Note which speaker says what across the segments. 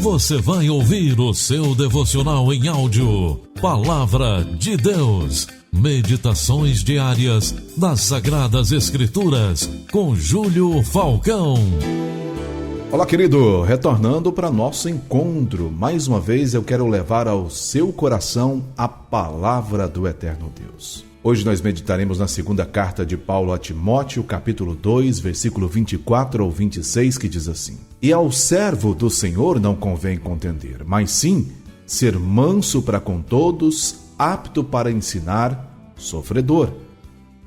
Speaker 1: Você vai ouvir o seu devocional em áudio, Palavra de Deus. Meditações diárias das Sagradas Escrituras, com Júlio Falcão.
Speaker 2: Olá, querido, retornando para nosso encontro. Mais uma vez eu quero levar ao seu coração a palavra do eterno Deus. Hoje nós meditaremos na segunda carta de Paulo a Timóteo, capítulo 2, versículo 24 ao 26, que diz assim: E ao servo do Senhor não convém contender, mas sim ser manso para com todos, apto para ensinar, sofredor,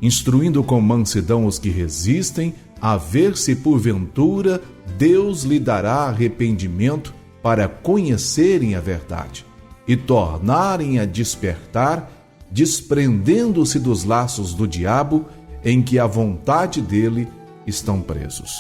Speaker 2: instruindo com mansidão os que resistem, a ver se porventura Deus lhe dará arrependimento para conhecerem a verdade e tornarem a despertar, desprendendo-se dos laços do diabo, em que a vontade dele estão presos.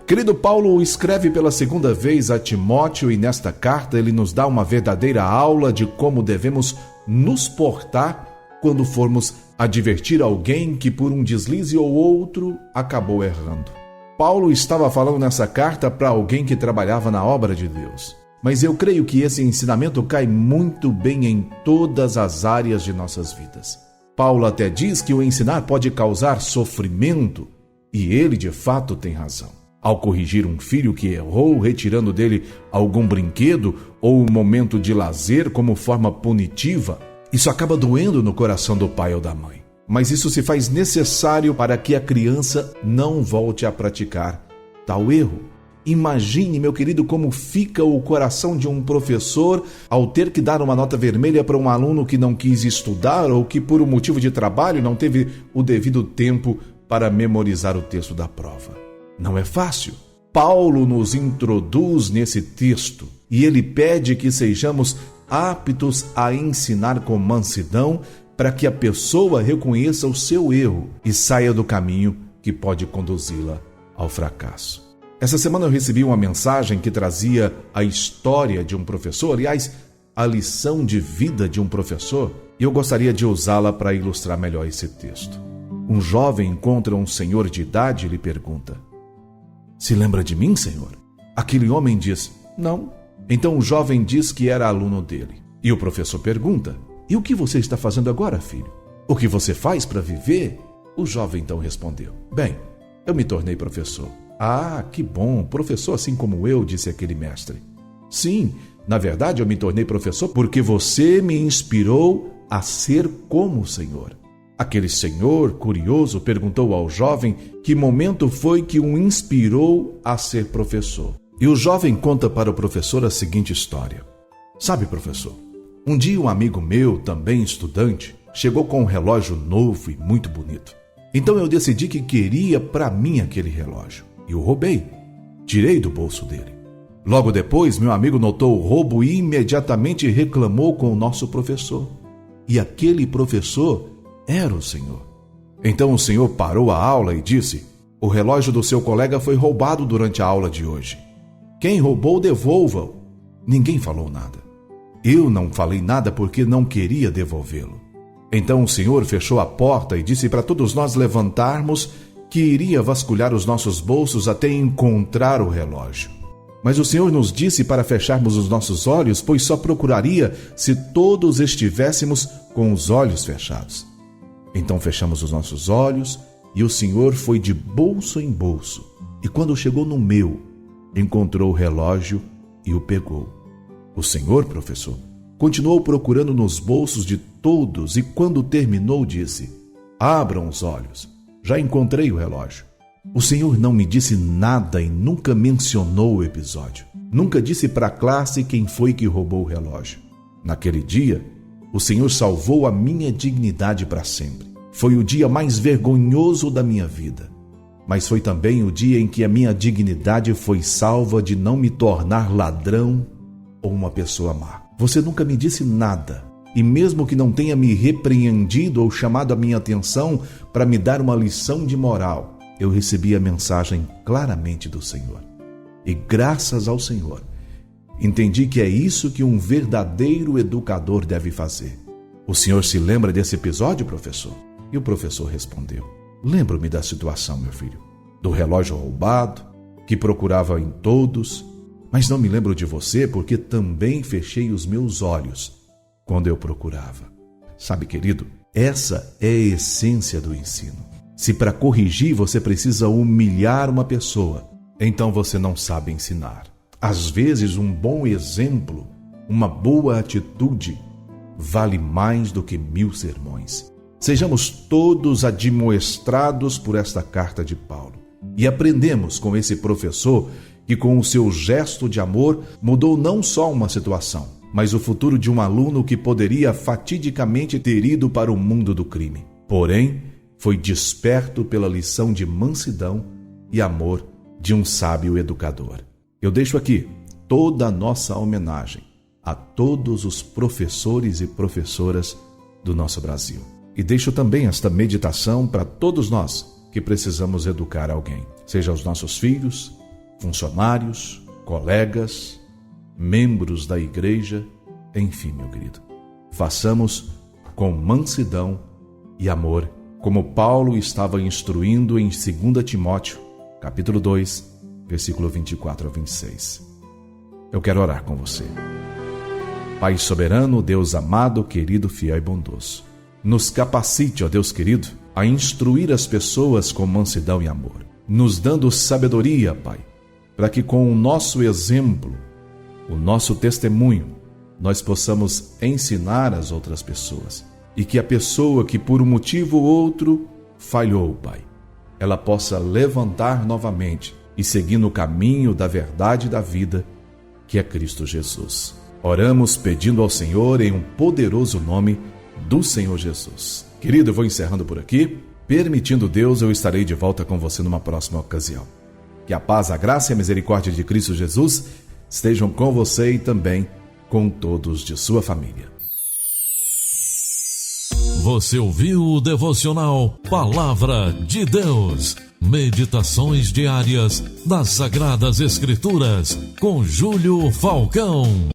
Speaker 2: Querido, Paulo escreve pela segunda vez a Timóteo e nesta carta ele nos dá uma verdadeira aula de como devemos nos portar quando formos advertir alguém que por um deslize ou outro acabou errando. Paulo estava falando nessa carta para alguém que trabalhava na obra de Deus. Mas eu creio que esse ensinamento cai muito bem em todas as áreas de nossas vidas. Paulo até diz que o ensinar pode causar sofrimento, e ele de fato tem razão. Ao corrigir um filho que errou, retirando dele algum brinquedo ou um momento de lazer como forma punitiva, isso acaba doendo no coração do pai ou da mãe. Mas isso se faz necessário para que a criança não volte a praticar tal erro. Imagine, meu querido, como fica o coração de um professor ao ter que dar uma nota vermelha para um aluno que não quis estudar ou que por um motivo de trabalho não teve o devido tempo para memorizar o texto da prova. Não é fácil. Paulo nos introduz nesse texto e ele pede que sejamos aptos a ensinar com mansidão para que a pessoa reconheça o seu erro e saia do caminho que pode conduzi-la ao fracasso. Essa semana eu recebi uma mensagem que trazia a história de um professor, aliás, a lição de vida de um professor, e eu gostaria de usá-la para ilustrar melhor esse texto. Um jovem encontra um senhor de idade e lhe pergunta: "Se lembra de mim, senhor?" Aquele homem diz: "Não." Então o jovem diz que era aluno dele. E o professor pergunta: "E o que você está fazendo agora, filho? O que você faz para viver?" O jovem então respondeu: "Bem, eu me tornei professor." "Ah, que bom, professor assim como eu", disse aquele mestre. "Sim, na verdade eu me tornei professor porque você me inspirou a ser como o Senhor." Aquele senhor, curioso, perguntou ao jovem que momento foi que o inspirou a ser professor. E o jovem conta para o professor a seguinte história: "Sabe, professor, um dia um amigo meu, também estudante, chegou com um relógio novo e muito bonito. Então eu decidi que queria para mim aquele relógio. E o roubei. Tirei do bolso dele. Logo depois, meu amigo notou o roubo e imediatamente reclamou com o nosso professor. E aquele professor era o senhor. Então o senhor parou a aula e disse: 'O relógio do seu colega foi roubado durante a aula de hoje. Quem roubou, devolva-o.' Ninguém falou nada. Eu não falei nada porque não queria devolvê-lo. Então o senhor fechou a porta e disse para todos nós levantarmos, que iria vasculhar os nossos bolsos até encontrar o relógio. Mas o Senhor nos disse para fecharmos os nossos olhos, pois só procuraria se todos estivéssemos com os olhos fechados. Então fechamos os nossos olhos e o Senhor foi de bolso em bolso. E quando chegou no meu, encontrou o relógio e o pegou. O Senhor, professor, continuou procurando nos bolsos de todos e quando terminou disse: 'Abram os olhos. Já encontrei o relógio.' O Senhor não me disse nada e nunca mencionou o episódio. Nunca disse para a classe quem foi que roubou o relógio. Naquele dia, o Senhor salvou a minha dignidade para sempre. Foi o dia mais vergonhoso da minha vida. Mas foi também o dia em que a minha dignidade foi salva de não me tornar ladrão ou uma pessoa má. Você nunca me disse nada. E mesmo que não tenha me repreendido ou chamado a minha atenção para me dar uma lição de moral, eu recebi a mensagem claramente do Senhor. E graças ao Senhor, entendi que é isso que um verdadeiro educador deve fazer. O senhor se lembra desse episódio, professor? E o professor respondeu: lembro-me da situação, meu filho. Do relógio roubado, que procurava em todos, mas não me lembro de você porque também fechei os meus olhos quando eu procurava. Sabe, querido, essa é a essência do ensino. Se para corrigir você precisa humilhar uma pessoa, então você não sabe ensinar. Às vezes, um bom exemplo, uma boa atitude, vale mais do que 1000 sermões. Sejamos todos admoestados por esta carta de Paulo. E aprendemos com esse professor que, com o seu gesto de amor, mudou não só uma situação, mas o futuro de um aluno que poderia fatidicamente ter ido para o mundo do crime. Porém, foi desperto pela lição de mansidão e amor de um sábio educador. Eu deixo aqui toda a nossa homenagem a todos os professores e professoras do nosso Brasil. E deixo também esta meditação para todos nós que precisamos educar alguém, seja os nossos filhos, funcionários, colegas, membros da igreja, enfim, meu querido. Façamos com mansidão e amor, como Paulo estava instruindo em 2 Timóteo, capítulo 2, versículo 24 a 26. Eu quero orar com você. Pai soberano, Deus amado, querido, fiel e bondoso, nos capacite, ó Deus querido, a instruir as pessoas com mansidão e amor, nos dando sabedoria, Pai, para que com o nosso exemplo, o nosso testemunho, nós possamos ensinar as outras pessoas e que a pessoa que por um motivo ou outro falhou, Pai, ela possa levantar novamente e seguir no caminho da verdade e da vida, que é Cristo Jesus. Oramos pedindo ao Senhor em um poderoso nome do Senhor Jesus. Querido, eu vou encerrando por aqui. Permitindo Deus, eu estarei de volta com você numa próxima ocasião. Que a paz, a graça e a misericórdia de Cristo Jesus estejam com você e também com todos de sua família.
Speaker 1: Você ouviu o devocional Palavra de Deus. Meditações diárias das Sagradas Escrituras com Júlio Falcão.